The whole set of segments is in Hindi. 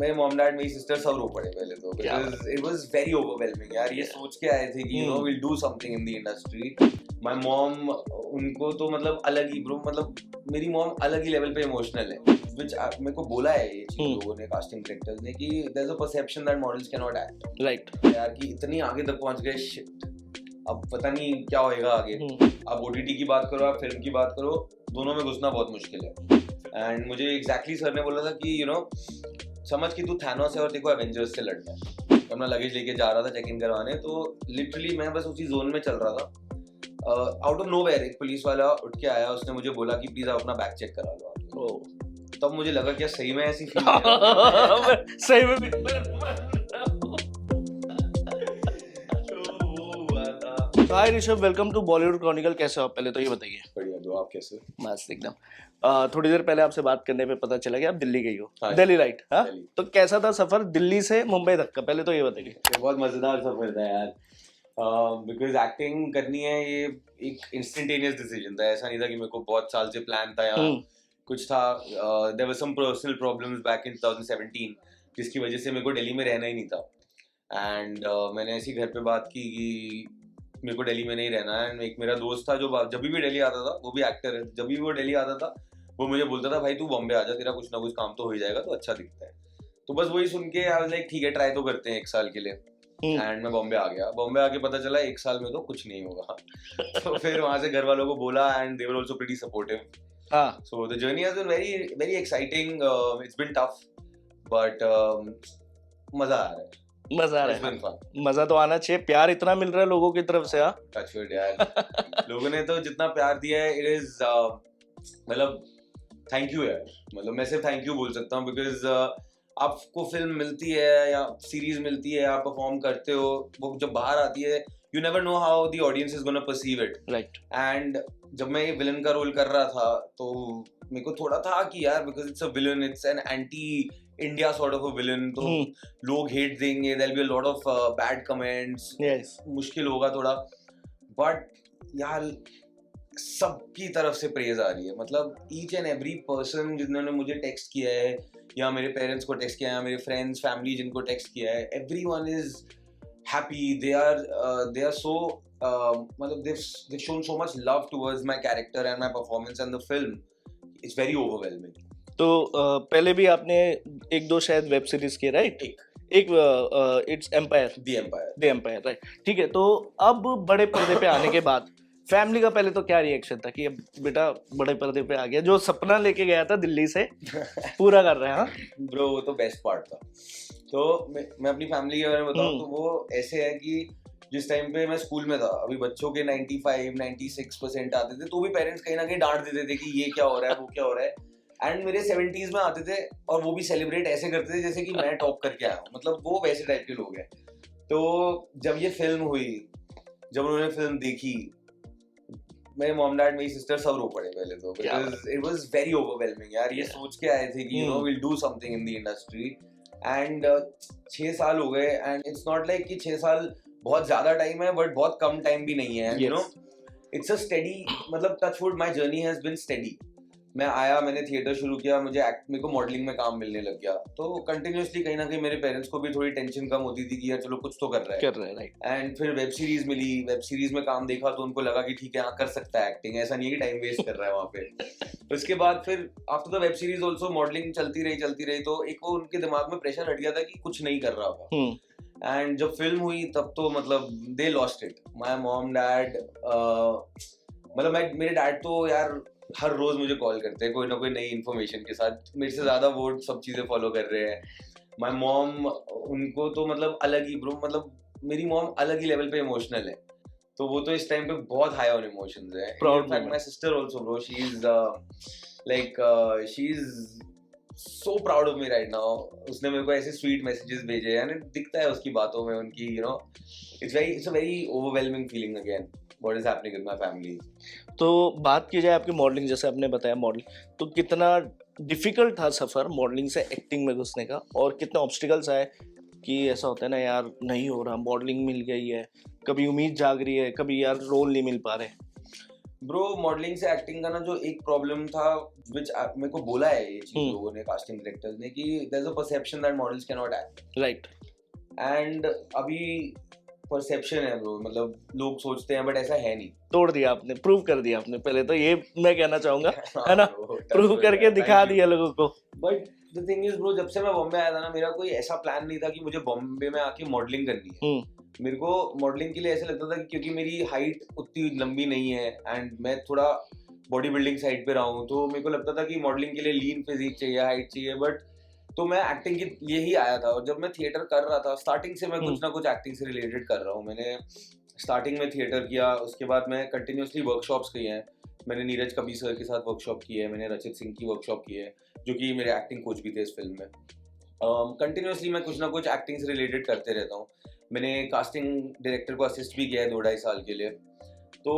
मेरे मॉम डैड मेरी सिस्टर सब रो पड़े पहले तो, because it was very overwhelming यार। ये सोच के आए थे कि you know will do something in the industry. My mom, उनको तो मतलब अलग ही ब्रो, मतलब मेरी मॉम अलग ही लेवल पे इमोशनल है, व्हिच मेरे को बोला है ये चीज लोगों ने, कास्टिंग डायरेक्टर्स ने, कि there is a perception that models can not act. Right यार कि इतनी आगे तक पहुंच गए, शिट, अब पता नहीं क्या होएगा आगे। आप ओटीटी की बात करो, आप फिल्म की बात करो, दोनों में घुसना बहुत मुश्किल है। एंड मुझे एग्जैक्टली सर ने बोला था कि यू नो समझ कि तू थैनोस है और तेरे को एवेंजर्स से लड़ना है। तो मैं लगेज लेके जा रहा था चेक इन करवाने, तो लिटरली मैं बस उसी जोन में चल रहा था। आउट ऑफ नोवेयर एक पुलिस वाला उठ के आया, उसने मुझे बोला कि प्लीज आप अपना बैग चेक करा लो। तब मुझे लगा क्या सही में ऐसी फील सही में hi Rishabh, welcome to Bollywood chronicle. कैसे हो आप? पहले तो ये बताइए। बढ़िया दो, आप कैसे? मस्त एकदम। थोड़ी देर पहले आपसे बात करने पे पता चला कि आप दिल्ली गई हो। हाँ, दिल्ली, राइट? हाँ, दिल्ली। तो कैसा था सफर दिल्ली से मुंबई तक का? पहले तो ये बताइए। बहुत मजेदार सफर था यार, बिकॉज एक्टिंग करनी है, ये एक इंस्टेंटेनियस डिसीजन था। ऐसा नहीं था कि मेरे को बहुत साल से प्लान था या कुछ था। There were some personal problems back in 2017 जिसकी वजह से मेरे को दिल्ली में रहना ही नहीं था। एंड मैंने ऐसी घर पे बात की कि मेरे को दिल्ली में नहीं रहना है। एंड एक मेरा दोस्त था जो जब भी दिल्ली आता था, वो भी एक्टर है, जब भी वो दिल्ली आता था वो मुझे बोलता था भाई तू बॉम्बे आ जा, तेरा कुछ ना कुछ काम तो हो ही जाएगा, तो अच्छा दिखता है। तो बस वही सुन के आई वाज लाइक ठीक है, ट्राई तो करते हैं 1 साल के लिए। एंड मैं बॉम्बे आ गया। बॉम्बे आके पता चला 1 साल में तो कुछ नहीं होगा। तो फिर वहां से घर वालों को बोला, and they were also pretty supportive. So the journey has been very very exciting. It's been tough but मजा आ रहा है। मजा आ रहा है। मजा तो आना चाहिए। प्यार इतना मिल रहा है लोगों की तरफ से। हाँ, टच वुड यार। लोगों ने तो जितना प्यार दिया है, इट इज मतलब थैंक यू यार। मतलब मैं सिर्फ थैंक यू बोल सकता हूँ, बिकॉज आपको फिल्म मिलती है या सीरीज मिलती है, आप परफॉर्म करते हो, वो जब बाहर आती है you never know how the audience is gonna perceive it. Right. And जब मैं ये विलन का रोल कर रहा था तो मेरे को थोड़ा था कि यार because it's a villain, it's an anti India sort of a villain, तो लोग हेट देंगे, there will be a lot of bad comments, मुश्किल होगा थोड़ा। बट यार सबकी तरफ से प्रेज आ रही है। मतलब ईच एंड एवरी पर्सन जिन्होंने मुझे टेक्स्ट किया है, या मेरे पेरेंट्स को टेक्स्ट किया है, मेरे फ्रेंड्स फैमिली जिनको टेक्स्ट किया है, everyone is happy. They are so मतलब they've shown so much love towards my character and my performance and the film. It's very overwhelming. तो पहले भी आपने 1-2 शायद वेब सीरीज की, राइट? एक it's empire, the empire, right? ठीक है। तो अब बड़े पर्दे पे आने के बाद फैमिली का पहले तो क्या रिएक्शन था कि अब बेटा बड़े पर्दे पे आ गया, जो सपना लेके गया था दिल्ली से पूरा कर रहे हैं? हाँ ब्रो, वो तो बेस्ट पार्ट था। तो मैं अपनी फैमिली के बारे में बताऊं तो वो ऐसे है कि जिस टाइम पे मैं स्कूल में था, अभी बच्चों के 95-96% आते थे, तो भी पेरेंट्स कहीं ना कहीं डांट देते थे कि ये क्या हो रहा है, वो क्या हो रहा है। एंड मेरे 70s में आते थे और वो भी सेलिब्रेट ऐसे करते थे जैसे कि मैं टॉप करके आया हूँ। मतलब वो वैसे टाइप के लोग हैं। तो जब ये फिल्म हुई, जब उन्होंने फिल्म देखी, मेरे मॉम डैड मेरी सिस्टर सब रो पड़े पहले तो, because it was very overwhelming यार। ये सोच के आए थे कि you know will do something in the industry. And 6 साल हो गए, एंड इट्स नॉट लाइक कि 6 साल बहुत ज्यादा टाइम है, बट बहुत कम टाइम भी नहीं है। You know it's a steady, मतलब touch wood my journey has been steady. मैं आया, मैंने थिएटर शुरू किया, मेरे को मॉडलिंग में काम मिलने लग गया, तो कंटिन्यूअसली कहीं ना कहीं मेरे पेरेंट्स को भी थोड़ी टेंशन कम होती थी कि यार चलो कुछ तो कर रहा है, राइट? एंड फिर वेब सीरीज मिली, वेब सीरीज में काम देखा तो उनको लगा कि ठीक है, हाँ कर सकता है एक्टिंग, ऐसा नहीं है कि टाइम वेस्ट कर रहा है वहाँ पे। उसके बाद फिर after the web series also modelling चलती रही, तो एक वो उनके दिमाग में प्रेशर हट गया था कि कुछ नहीं कर रहा होगा। एंड जब फिल्म हुई तब तो मतलब they lost it, my mom dad. मतलब मेरे डैड तो यार हर रोज मुझे कॉल करते हैं कोई ना कोई नई इन्फॉर्मेशन के साथ, मेरे से ज्यादा वो सब चीजें फॉलो कर रहे हैं। माय मॉम, उनको तो मतलब अलग ही ब्रो, मतलब मेरी मॉम अलग ही लेवल पे इमोशनल है, तो वो तो इस टाइम पे बहुत हाई ऑन इमोशंस है। In fact my sister also bro, she is like she is so proud of me right now. उसने मेरे को ऐसे स्वीट मैसेजेस भेजे हैं, दिखता है उसकी बातों में उनकी, you know it's a very overwhelming feeling again what is happening with my family. तो बात की जाए आपकी मॉडलिंग, जैसे आपने बताया मॉडलिंग, तो कितना डिफिकल्ट था सफर मॉडलिंग से एक्टिंग में घुसने का, और कितने ऑब्स्टिकल्स आए कि ऐसा होता है ना यार नहीं हो रहा, मॉडलिंग मिल गई है, कभी उम्मीद जाग रही है, कभी यार रोल नहीं मिल पा रहे? ब्रो मॉडलिंग से एक्टिंग का ना जो एक प्रॉब्लम था व्हिच मेरे को बोला है ये चीज लोगों ने, कास्टिंग डायरेक्टर्स ने, कि there is a perception that models can not act, right. And अभी परसेप्शन है ब्रो, मतलब लोग सोचते हैं बट ऐसा है नहीं। तोड़ दिया आपने, प्रूव कर दिया आपने, पहले तो ये मैं कहना चाहूंगा, है ना, Bro, प्रूव करके दिखा दिया लोगों को। But the thing is bro, जब से मैं बॉम्बे आया था ना, मेरा कोई ऐसा प्लान नहीं था कि मुझे बॉम्बे में आके मॉडलिंग करनी है। मेरे को मॉडलिंग के लिए ऐसा लगता था कि क्योंकि मेरी हाइट उतनी लंबी नहीं है एंड मैं थोड़ा बॉडी बिल्डिंग साइड पे रहा हूँ, तो मेरे को लगता था कि मॉडलिंग के लिए लीन फिजिक चाहिए, हाइट चाहिए, बट तो मैं एक्टिंग के लिए ही आया था। और जब मैं थिएटर कर रहा था, स्टार्टिंग से मैं कुछ ना कुछ एक्टिंग से रिलेटेड कर रहा हूँ। मैंने स्टार्टिंग में थिएटर किया, उसके बाद मैं कंटिन्यूसली वर्कशॉप्स की हैं। मैंने नीरज कबीर सर के साथ वर्कशॉप की है, मैंने रचित सिंह की वर्कशॉप की है, जो कि मेरे एक्टिंग कोच भी थे इस फिल्म में। कंटिन्यूसली मैं कुछ ना कुछ एक्टिंग से रिलेटेड करते रहता हूँ। मैंने कास्टिंग डायरेक्टर को असिस्ट भी किया है 2-2.5 साल के लिए। तो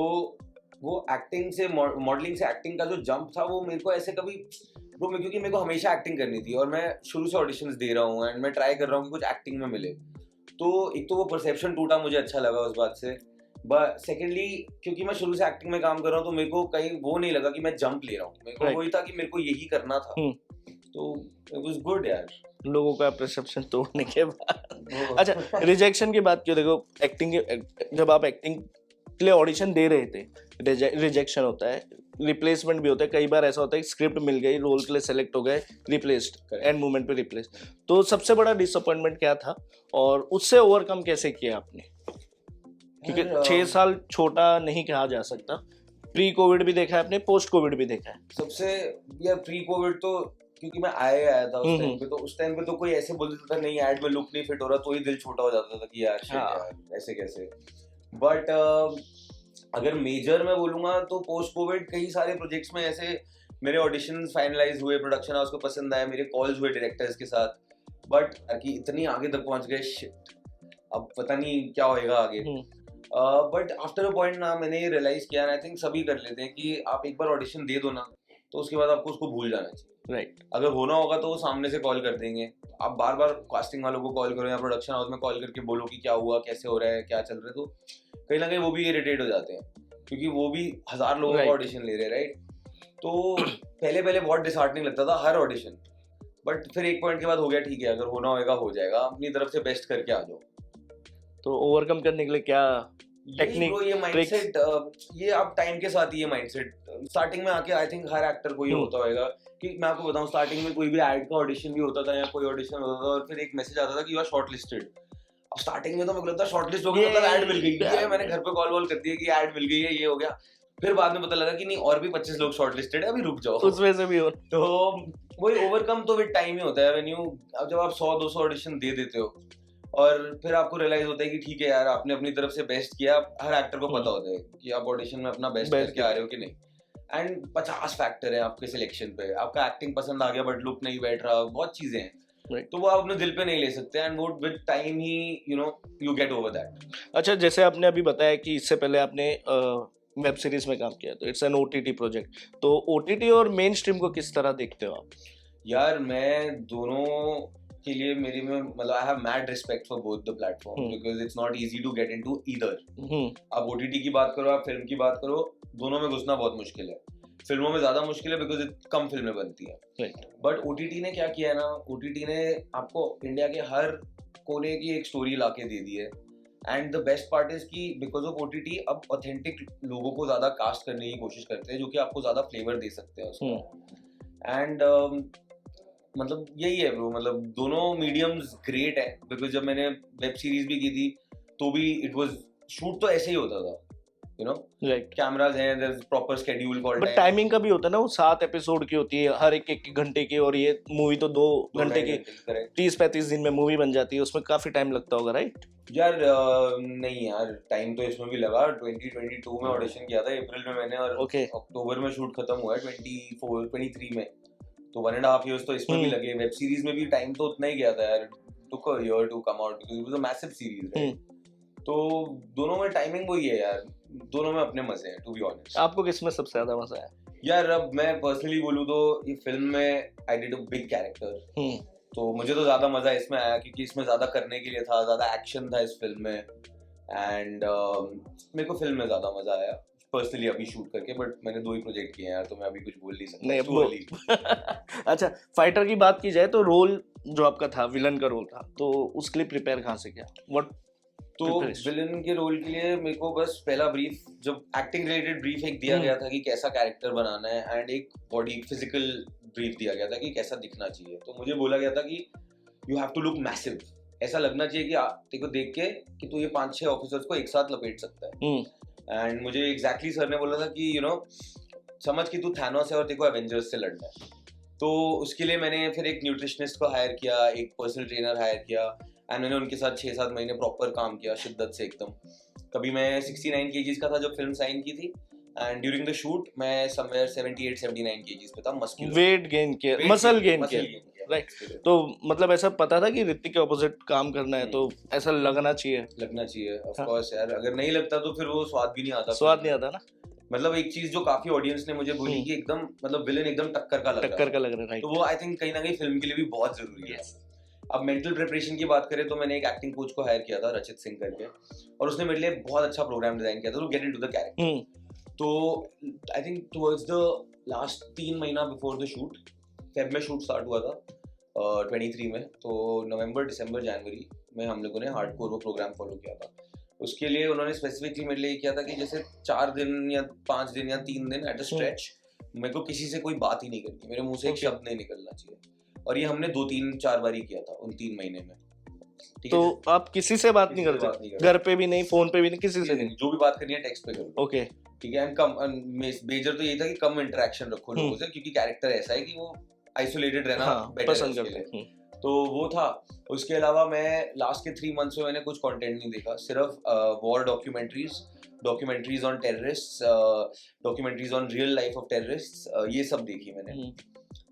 वो एक्टिंग से मॉडलिंग से एक्टिंग का जो जंप था, वो मेरे को ऐसे कभी वो क्योंकि मेरे को हमेशा एक्टिंग करनी थी और मैं शुरू से ऑडिशंस दे रहा हूँ एंड मैं ट्राई कर रहा हूँ कि कुछ एक्टिंग में मिले। तो एक तो वो परसेप्शन टूटा, मुझे अच्छा लगा उस बात से। बट सेकेंडली, क्योंकि मैं शुरू से एक्टिंग में काम कर रहा हूँ, तो मेरे को कहीं वो नहीं लगा कि मैं जंप ले रहा हूँ। मेरे को वही था कि मेरे को यही करना था। तो इट वाज गुड यार, लोगों का परसेप्शन तोड़ने के बाद। अच्छा, रिजेक्शन की बात क्यों, देखो एक्टिंग जब आप एक्टिंग के लिए ऑडिशन दे रहे थे, रिजेक्शन होता है, रिप्लेसमेंट भी होता है, कई बार ऐसा होता है कि स्क्रिप्ट मिल गई, रोल के लिए सेलेक्ट हो गए, रिप्लेस्ड एंड मोमेंट पे रिप्लेस। तो सबसे बड़ा डिसअपॉइंटमेंट क्या था और उससे ओवरकम कैसे किया आपने? क्योंकि 6 साल छोटा नहीं कहा जा सकता। प्री कोविड भी देखा है आपने, पोस्ट कोविड भी देखा है। सबसे यार प्री कोविड तो क्योंकि मैं आया था उस टाइम पे, तो उस टाइम पे तो कोई ऐसे बोल देता था नहीं ऐड में लुक नहीं फिट हो रहा, तो ही दिल छोटा हो जाता था कि यार शिट यार ऐसे कैसे। बट अगर मेजर में बोलूंगा तो पोस्ट कोविड कई सारे प्रोजेक्ट्स में ऐसे मेरे ऑडिशंस फाइनलाइज हुए, प्रोडक्शन हाउस को पसंद आया, मेरे कॉल्स हुए डायरेक्टर्स के साथ, बट कि इतनी आगे तक पहुंच गए, शिट अब पता नहीं क्या होएगा आगे। बट आफ्टर अ पॉइंट ना मैंने ये रियलाइज किया, आई थिंक सभी कर लेते हैं, कि आप एक बार ऑडिशन दे दो ना, तो उसके बाद आपको उसको भूल जाना चाहिए। राइट। अगर होना होगा तो वो सामने से कॉल कर देंगे। आप बार बार कास्टिंग वालों को कॉल करो या प्रोडक्शन हाउस में कॉल करके बोलो कि क्या हुआ, कैसे हो रहा है, क्या चल रहा है, तो कहीं ना कहीं वो भी इरिटेट हो जाते हैं, क्योंकि वो भी 1000 लोगों का ऑडिशन ले रहे हैं, राइट। तो पहले पहले बहुत डिसहार्टनिंग लगता था हर ऑडिशन, बट फिर एक पॉइंट के बाद हो गया ठीक है, अगर होना होगा हो जाएगा, अपनी तरफ से बेस्ट करके आ जाओ। तो ओवरकम करने के लिए क्या टेक्निक, ये माइंडसेट, ये आप टाइम के साथ ये माइंडसेट स्टार्टिंग में आके आई थिंक हर एक्टर को ये होता होगा। कि मैं आपको बताऊं, स्टार्टिंग में कोई भी एड का ऑडिशन भी होता था या कोई ऑडिशन होता था और फिर एक मैसेज आता था कि यू आर शॉर्टलिस्टेड। अब स्टार्टिंग में तो मेरे को लगता है शॉर्टलिस्ट हो गया मतलब ऐड मिल गई है, मैंने घर पे कॉल कर दिया कि ऐड मिल गई है, ये हो गया। फिर बाद में पता लगा कि नहीं और भी 25 लोग शॉर्टलिस्टेड है, अभी रुक जाओ, उसमें से भी हो। तो वही ओवरकम तो विद टाइम ही होता है। व्हेन यू जब आप 100-200 ऑडिशन दे देते हो और फिर आपको रियलाइज होता है कि ठीक है यार आपने अपनी तरफ से बेस्ट किया, हर एक्टर को पता होता है कि आप ऑडिशन में अपना बेस्ट करके आ रहे हो कि नहीं। एंड 50 फैक्टर है आपके सिलेक्शन पे, आपका एक्टिंग पसंद आ गया बट लुक नहीं बैठ रहा, बहुत चीजें हैं, तो वो आप अपने दिल पे नहीं ले सकते, एंड वो with time he you get over that. अच्छा, जैसे आपने अभी बताया कि इससे पहले आपने वेब सीरीज में काम किया, तो इट्स एन ओटीटी प्रोजेक्ट, तो ओटीटी और मेन स्ट्रीम को किस तरह देखते हो आप? यार मैं दोनों के लिए मेरी में मतलब I have mad respect for both the platform, because it's not easy to get into either. आप ओटीटी की बात करो, आप फिल्म की बात करो, दोनों में घुसना बहुत मुश्किल है। फिल्मों में ज्यादा मुश्किल है बिकॉज कम फिल्में बनती हैं, बट ओटीटी ने क्या किया है ना, ओटीटी ने आपको इंडिया के हर कोने की एक स्टोरी लाके दे दी है। And the best part is कि बिकॉज ऑफ ओटीटी अब ऑथेंटिक लोगों को ज्यादा कास्ट करने की कोशिश करते हैं, जो कि आपको ज्यादा फ्लेवर दे सकते हैं उसका। एंड मतलब यही है ब्रो, मतलब दोनों मीडियम्स ग्रेट है, बिकॉज जब मैंने वेब सीरीज भी की थी तो भी इट वाज शूट तो ऐसे ही होता था, यू नो, राइट, कैमरास हैं, there is proper schedule call time, but timing का भी होता है ना, वो 7 एपिसोड की होती है, हर एक घंटे की, और ये मूवी तो 2 घंटे की, 30-35 दिन में मूवी बन जाती है, उसमें काफी टाइम लगता होगा, राइट? यार नहीं यार, टाइम तो इसमें भी लगा। 2022 में ऑडिशन किया था अप्रैल में मैंने, और अक्टूबर में शूट खत्म हुआ है 23 में, तो 1.5 years तो इसमें भी लगे। वेब सीरीज में भी टाइम तो उतना ही गया था यार, took a year to come out because it was a massive series, right? तो दोनों में टाइमिंग वही है यार, दोनों में अपने मजे हैं, टू बी ऑनेस्ट। आपको किसमें सबसे ज्यादा मजा आया? यार अब मैं पर्सनली बोलूँ तो ये फिल्म में I did a big character, तो मुझे तो ज्यादा मजा इसमें आया क्योंकि इसमें ज्यादा करने के लिए था, ज्यादा एक्शन था इस फिल्म में, एंड मेरे को फिल्म में ज्यादा मजा आया। पर्सनली अभी शूट करके, बट मैंने 2 ही प्रोजेक्ट किए हैं यार, तो मैं अभी कुछ बोल नहीं सकता। नहीं It's too early। अच्छा, फाइटर की बात की जाए तो रोल जो आपका था, विलन का रोल था, तो उसके लिए प्रिपेयर कहाँ से किया? व्हाट तो विलन के रोल के लिए मेरे को बस पहला ब्रीफ, जब एक्टिंग रिलेटेड ब्रीफ एक दिया गया था कि कैसा कैरेक्टर बनाना है, एंड एक बॉडी फिजिकल ब्रीफ दिया गया था कि कैसा दिखना चाहिए। तो मुझे बोला गया था कि you have to look massive, ऐसा लगना चाहिए कि तेरे को देख के कि तू ये 5-6 ऑफिसर्स को एक साथ लपेट सकता है। एंड मुझे एग्जैक्टली सर ने बोला था कि यू नो समझ कि तू थैनोस है और तेरे को एवेंजर्स से लड़ना है। तो उसके लिए मैंने फिर एक न्यूट्रिशनिस्ट को हायर किया, एक पर्सनल ट्रेनर हायर किया, एंड मैंने उनके साथ 6-7 महीने प्रॉपर काम किया शिद्दत से एकदम। तभी मैं 69 kgs का था जब फिल्म साइन की थी, एंड ड्यूरिंग द शूट मैं समवेयर 78-79 kgs पे था। मस्कुलर वेट गेन किया, मसल गेन किया, राइट। तो मतलब ऐसा पता था कि ऋतिक के ऑपोजिट काम करना है, तो ऐसा लगना चाहिए ऑफ कोर्स यार, अगर नहीं लगता तो फिर वो स्वाद भी नहीं आता ना। मतलब एक चीज जो काफी ऑडियंस ने मुझे बोली कि एकदम मतलब विलेन एकदम टक्कर का लग रहा है, तो वो आई थिंक कहीं ना कहीं फिल्म के लिए भी बहुत जरूरी है। अब मेंटल प्रिपरेशन की बात करें तो मैंने एक एक्टिंग कोच को हायर किया था, रचित सिंह करके, और उसने मेरे लिए बहुत अच्छा प्रोग्राम डिजाइन किया था to get into the character. तो I think towards the last 3 महीना बिफोर द शूट, फेब में शूट स्टार्ट हुआ था 23 में, तो नवंबर, दिसंबर, जनवरी में हम लोगों ने हार्डकोर वो प्रोग्राम फॉलो किया था। उसके लिए उन्होंने स्पेसिफिकली मेरे लिए किया था कि जैसे 4 दिन या 5 दिन या 3 दिन एट अ स्ट्रेच मेरे को किसी से कोई बात ही नहीं करनी, मेरे मुंह से एक शब्द नहीं निकलना चाहिए। और ये हमने 2-3-4 बार ही किया था उन 3 महीने में। तो आप किसी से बात नहीं करते, घर पे भी नहीं, फोन पे भी नहीं, किसी से नहीं? जो भी बात करनी है टेक्स्ट पे करो। ओके, ठीक है। एंड कम मेजर तो यही था कि कम इंटरेक्शन रखो लोगों से, क्योंकि कैरेक्टर ऐसा है कि वो आइसोलेटेड रहना पसंद करते हैं। तो वो था। उसके अलावा मैं लास्ट के 3 मंथ्स में मैंने कुछ कंटेंट नहीं देखा, सिर्फ war documentaries on terrorists, documentaries on real life of terrorists, ये सब देखी मैंने।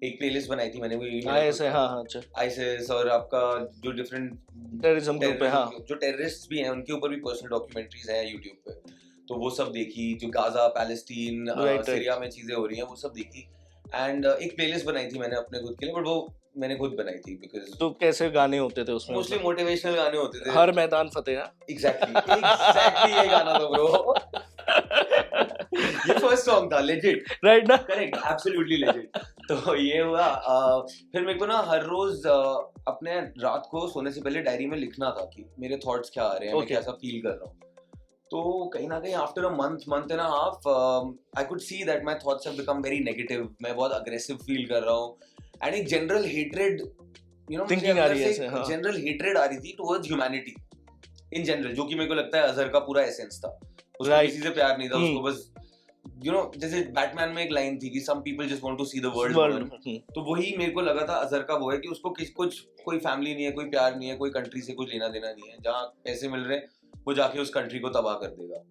एक प्लेलिस्ट बनाई थी मैंने, वो आईएसआईएस और आपका जो डिफरेंट टेररिज्म ग्रुप है, जो टेररिस्ट्स भी हैं उनके ऊपर भी पर्सनल डॉक्यूमेंट्रीज हैं यूट्यूब पे, तो वो सब देखी। जो गाजा, पैलेस्टीन, सीरिया में चीजें हो रही हैं वो सब देखी। एंड एक प्लेलिस्ट बनाई थी मैंने अपने खुद के लिए, बट वो मैंने खुद बनाई थी बिकॉज़। तो कैसे गाने होते थे उसमें? मोस्टली मोटिवेशनल गाने होते थे। हर मैदान फतेह। एग्जैक्टली ये गाना था ब्रो। ये फर्स्ट सॉन्ग था, लेजिट, राइट ना? Correct, absolutely legit. तो ये हुआ। फिर मेरे को ना हर रोज अपने रात को सोने से पहले डायरी में लिखना था कि मेरे थॉट्स क्या आ रहे हैं, मैं कैसा फील कर रहा हूँ। तो कहीं ना कहीं after a month and a half I could see that my thoughts have become very negative. मैं बहुत अग्रेसिव फील कर रहा हूँ, एंड एक general hatred, you know, thinking आ रही है, जनरल हेट्रेड आ रही थी टुवर्ड्स ह्यूमैनिटी इन जनरल, जो कि मेरे को लगता है अजहर का पूरा एसेंस था। उसको किसी से प्यार नहीं था, उसको बस यू नो, जैसे बैटमैन में एक लाइन थी कि some people just want to see the world burn, तो वही मेरे को लगा था अजहर का वो है कि उसको कुछ कोई फैमिली नहीं है, कोई प्यार नहीं है, कोई कंट्री से कुछ लेना देना नहीं है। जहाँ पैसे मिल रहे हैं वो जाके उस कंट्री को तबाह कर देगा,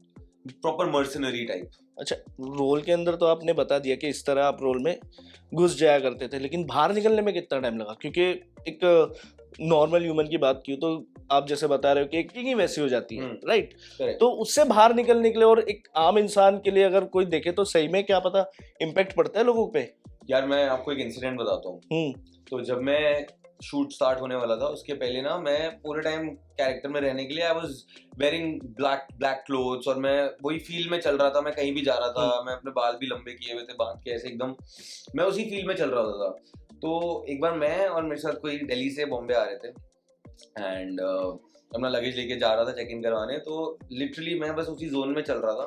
प्रॉपर मर्सनरी टाइप। अच्छा, रोल के अंदर तो आपने बता दिया कि इस तरह आप रोल में घुस जाया करते थे, लेकिन बाहर निकलने में कितना टाइम लगा? क्योंकि एक नॉर्मल ह्यूमन की बात की तो आप जैसे बता रहे हो कि एक्टिंग ही वैसी हो जाती है, राइट? तो उससे बाहर निकलने के लिए और एक आम इंसान के लिए अगर कोई देखे तो सही में क्या पता इम्पैक्ट पड़ता है लोगों पे? यार मैं आपको एक इंसिडेंट बताता हूँ। तो जब मैं शूट स्टार्ट होने वाला था उसके पहले ना, मैं पूरे टाइम कैरेक्टर में रहने के लिए I was wearing black clothes, और मैं वही फील में चल रहा था। मैं कहीं भी जा रहा था, मैं अपने बाल भी लंबे किए हुए थे बांध के, ऐसे एकदम मैं उसी फील में चल रहा था। तो एक बार मैं और मेरे साथ कोई दिल्ली से बॉम्बे आ रहे थे, एंड अपना लगेज लेके जा रहा था चेक इन करवाने। तो लिटरली मैं बस उसी जोन में चल रहा था।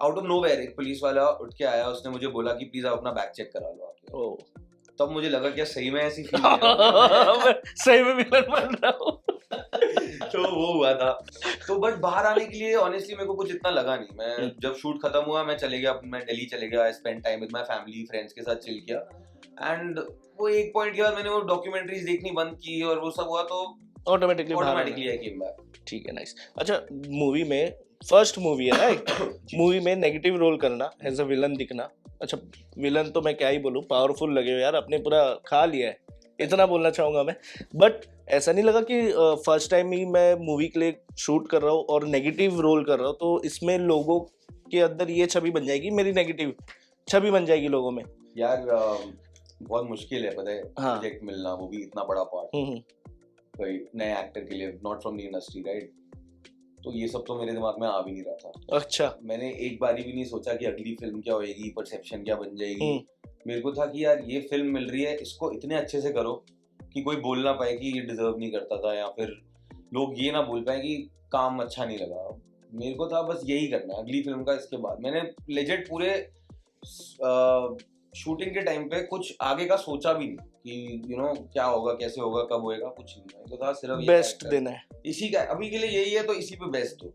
आउट ऑफ नोवेयर एक पुलिस वाला उठ के आया, उसने मुझे बोला कि प्लीज आप अपना बैग चेक करा लो आके। तब मुझे लगा क्या सही में ऐसी फील सही में विलन बन रहा हूँ। तो वो हुआ था। तो बट बाहर आने के लिए ऑनेस्टली मेरे को कुछ इतना लगा नहीं। मैं जब शूट खत्म हुआ मैं दिल्ली चले गया, spend time with my family, friends के साथ चिल किया। एंड वो एक पॉइंट के बाद मैंने वो डॉक्यूमेंट्रीज देखनी बंद की और वो सब हुआ, तो ऑटोमेटिकली आई केम बैक। ठीक है, नाइस। अच्छा, मूवी में फर्स्ट मूवी है राइट? मूवी में नेगेटिव रोल करना, एज अ विलन दिखना। अच्छा, विलन तो मैं क्या ही बोलूं, पावरफुल लगे हो यार, आपने पूरा खा लिया है, इतना बोलना चाहूंगा मैं। बट ऐसा नहीं लगा कि फर्स्ट टाइम ही मैं मूवी के लिए शूट कर रहा हूँ और नेगेटिव रोल कर रहा हूँ, तो इसमें लोगों के अंदर ये छवि बन जाएगी, मेरी नेगेटिव छवि बन जाएगी लोगों में? यार बहुत मुश्किल है, पता है, प्रोजेक्ट मिलना, वो भी इतना बड़ा पार्ट कोई नए एक्टर के लिए, not from the industry, right? तो ये सब तो मेरे दिमाग में आ भी नहीं रहा था। अच्छा। मैंने एक बारी भी नहीं सोचा कि अगली फिल्म क्या होएगी, परसेप्शन क्या बन जाएगी। मेरे को था कि यार ये फिल्म मिल रही है, इसको इतने अच्छे से करो कि कोई बोल ना पाए कि ये डिजर्व नहीं करता था, या फिर लोग ये ना बोल पाए कि काम अच्छा नहीं लगा। मेरे को था बस यही करना है अगली फिल्म का। इसके बाद मैंने लेजेंड पूरे शूटिंग के टाइम पे कुछ आगे का सोचा भी नहीं कि क्या होगा, कैसे होगा, कब होएगा, कुछ नहीं। मेरे को था सिर्फ बेस्ट देना है, इसी का अभी के लिए यही है, तो इसी पे बेस्ट हो।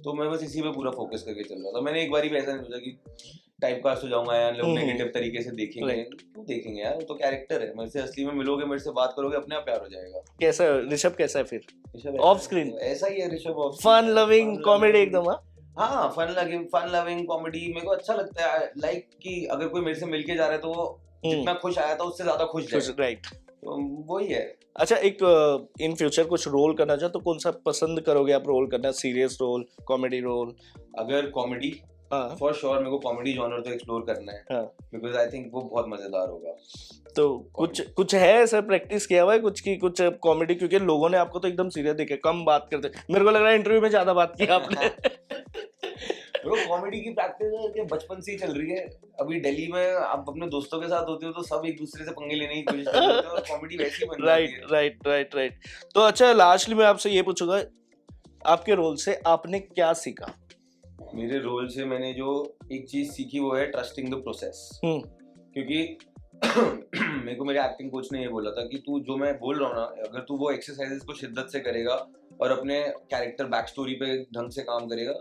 तो मैं बस इसी पे पूरा फोकस करके चल रहा था। मैंने एक बारी भी ऐसा नहीं सोचा कि टाइप कास्ट हो जाऊंगा यार, लोग नेगेटिव तरीके से देखेंगे। क्यों देखेंगे यार, वो तो कैरेक्टर है। मेरे से असली में मिलोगे, मेरे से बात करोगे, अपने आप प्यार हो जाएगा। कैसा ऋषभ, कैसा है फिर ऑफ स्क्रीन? ऐसा ही है ऋषभ, फन लविंग कॉमेडी एकदम। हाँ, फन लविंग कॉमेडी मेरे को अच्छा लगता है। लाइक कि अगर कोई मेरे से मिलके जा रहा है तो वो जितना खुश आया था उससे ज्यादा खुश जाए। राइट, तो वही है। अच्छा, एक इन फ्यूचर कुछ रोल करना चाहो तो कौन सा पसंद करोगे आप रोल करना? Serious role, comedy role? अगर कॉमेडी, फॉर श्योर मेरे को कॉमेडी जॉनर तो एक्सप्लोर करना है, बिकॉज आई थिंक वो बहुत मजेदार होगा। तो कुछ है ऐसा प्रैक्टिस किया हुआ है कुछ की, कुछ कॉमेडी? क्योंकि लोगों ने आपको तो एकदम सीरियस देखे, कम बात करते। मेरे को लग रहा है इंटरव्यू में ज्यादा बात की आपने। कॉमेडी की प्रैक्टिस बचपन से ही चल रही है। अभी दिल्ली में आप अपने दोस्तों के साथ होते हो तो सब एक दूसरे से पंगे लेने की कोशिश करते हैं, और कॉमेडी वैसी बन जाती है। राइट। तो अच्छा, लास्टली मैं आपसे ये पूछूंगा, आपके रोल से आपने क्या सीखा? मेरे रोल से मैंने जो एक चीज सीखी वो है ट्रस्टिंग द प्रोसेस। क्योंकि मेरे को मेरे एक्टिंग कोच ने ये बोला था कि तू जो मैं बोल रहा हूँ ना, अगर तू वो एक्सरसाइजेस को शिद्दत से करेगा और अपने कैरेक्टर बैक स्टोरी पे ढंग से काम करेगा,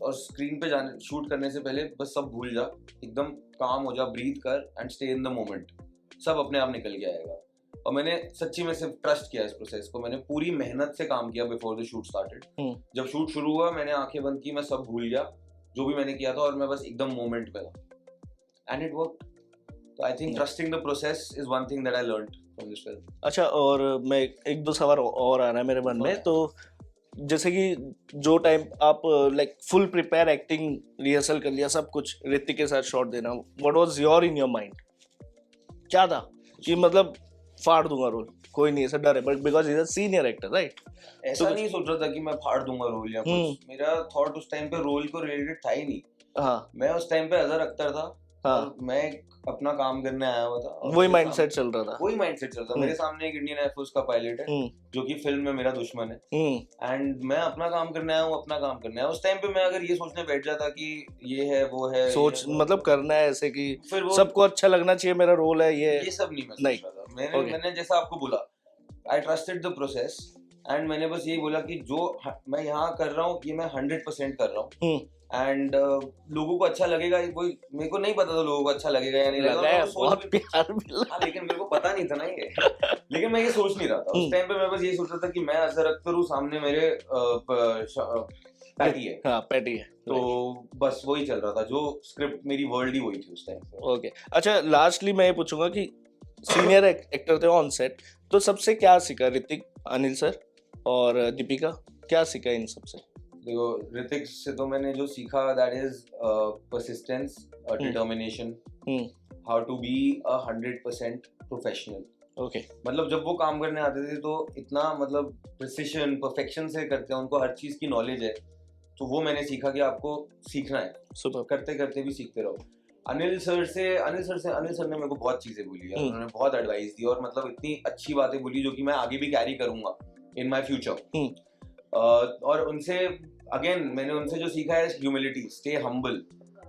और स्क्रीन पे जाने शूट करने से पहले बस सब भूल जा, एकदम काम हो जा, ब्रीथ कर and stay in the moment, सब अपने आप निकल के आएगा। और मैंने सच्ची में सिर्फ ट्रस्ट किया इस प्रोसेस को। मैंने पूरी मेहनत से काम किया बिफोर द शूट स्टार्टेड। जब शूट शुरू हुआ मैंने आंखें बंद की, मैं सब भूल गया जो भी मैंने किया था, और मैं बस एकदम मोमेंट पे था, एंड इट वर्कड। तो I think trusting the process is one thing that I learned from this film. अच्छा, और मैं एक दो सवाल और आ रहा है मेरे मन में। तो जैसे कि जो टाइम आप like full prepare acting rehearsal कर लिया, सब कुछ ऋतिक के साथ शॉट देना, what was your in your mind? क्या था कि मतलब फाड़ दूंगा रोल, कोई नहीं ऐसा डर है, but because is a senior actor, right? ऐसा नहीं सोच रहा था कि मैं फाड़ दूंगा रोल या कुछ। मेरा थॉट उस टाइम पे रोल को रिलेटेड था ही नहीं। हाँ, मैं उस टाइम पे अजहर अख्तर था। हाँ, और मैं अपना काम करने आया हुआ था, वही माइंडसेट चल रहा था। वही माइंडसेट चल रहा था। मेरे सामने एक इंडियन एयरफोर्स का पायलट है जो कि फिल्म में मेरा दुश्मन है, एंड मैं अपना काम करने आया हूँ, अपना काम करने आया। उस टाइम पे मैं अगर ये सोचने बैठ जाता कि ये है वो है, सोच मतलब करना है ऐसे कि सबको अच्छा लगना चाहिए, मेरा रोल है ये सब नहीं मैं सोच रहा था। मैंने जैसा आपको बोला, आई ट्रस्टेड द प्रोसेस, एंड मैंने बस यही बोला कि जो मैं यहाँ कर रहा हूँ ये मैं 100% कर रहा हूँ, एंड लोगों को अच्छा लगेगा। वही मेरे को नहीं पता था लोगों को अच्छा लगेगा या नहीं लगेगा, बहुत प्यार मिला। हाँ, लेकिन मेरे को पता नहीं था ना ये। लेकिन मैं ये सोच नहीं रहा था उस टाइम पे। मैं बस ये सोच रहा था कि मैं अजहर अख्तर हूँ, सामने मेरे पैटी है। हाँ, पैटी है। तो बस वही चल रहा था, जो स्क्रिप्ट मेरी वर्ल्ड ही वही थी उस टाइम पे। ओके, अच्छा, लास्टली मैं ये पूछूंगा कि सीनियर एक्टर थे ऑन सेट, तो सबसे क्या सीखा ऋतिक, अनिल सर और दीपिका, क्या सीखा इन सबसे? देखो, ऋतिक से तो मैंने जो सीखा that is persistence, determination, how to be 100% professional. Okay, मतलब जब वो काम करने आते थे तो इतना मतलब प्रिसिशन, परफेक्शन से करते हैं, उनको हर चीज की नॉलेज है। तो वो मैंने सीखा कि आपको सीखना है, करते करते भी सीखते रहो। अनिल सर ने मेरे को बहुत चीजें बोली है, उन्होंने बहुत एडवाइस दी, और मतलब इतनी अच्छी बातें बोली जो कि मैं आगे भी कैरी करूंगा इन माय फ्यूचर। और उनसे अगेन मैंने उनसे जो सीखा है ह्यूमिलिटी, स्टे हम्बल।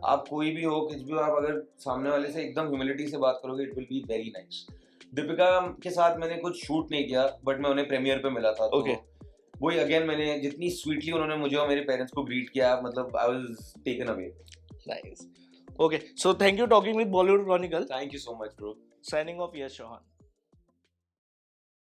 आप कोई भी हो, कुछ भी हो, आप अगर सामने वाले से एकदम ह्यूमिलिटी से बात करोगे, it will be very nice. Deepika के साथ मैंने कुछ शूट नहीं किया, बट मैं उन्हें प्रीमियर पे मिला था। तो वही अगेन मैंने जितनी स्वीटली उन्होंने मुझे और मेरे पेरेंट्स को ग्रीट किया, मतलब I was taken away. Nice. Okay, so thank you talking with Bollywood Chronicle. Thank you so much bro. Signing off, Yash Chauhan.